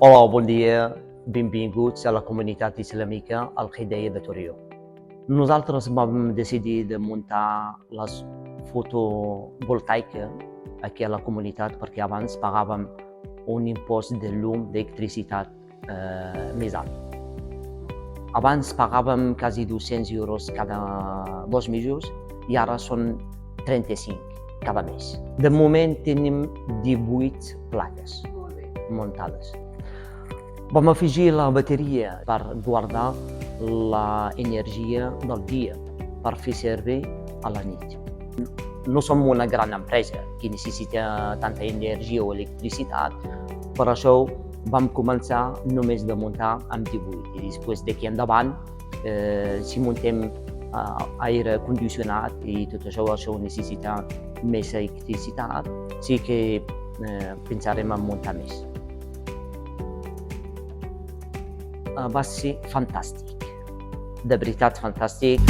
Hola, bon dia, benvinguts a la comunitat islàmica Al-Hidayah de Torelló. Nosaltres vam decidir de muntar la fotovoltaica aquí a la comunitat perquè abans pagàvem un impost de llum d'electricitat més alt. Abans pagàvem quasi 200 euros cada 2 mesos i ara són 35 cada mes. De moment tenim 18 plaques muntades. Vam afegir la bateria per guardar l'energia del dia, per fer servir a la nit. No som una gran empresa que necessita tanta energia o electricitat, per això vam començar només de muntar amb 18 i després d'aquí endavant, si muntem aire condicionat i tot això necessita més electricitat, sí que pensarem en muntar més. Va ser fantàstic, de veritat fantàstic.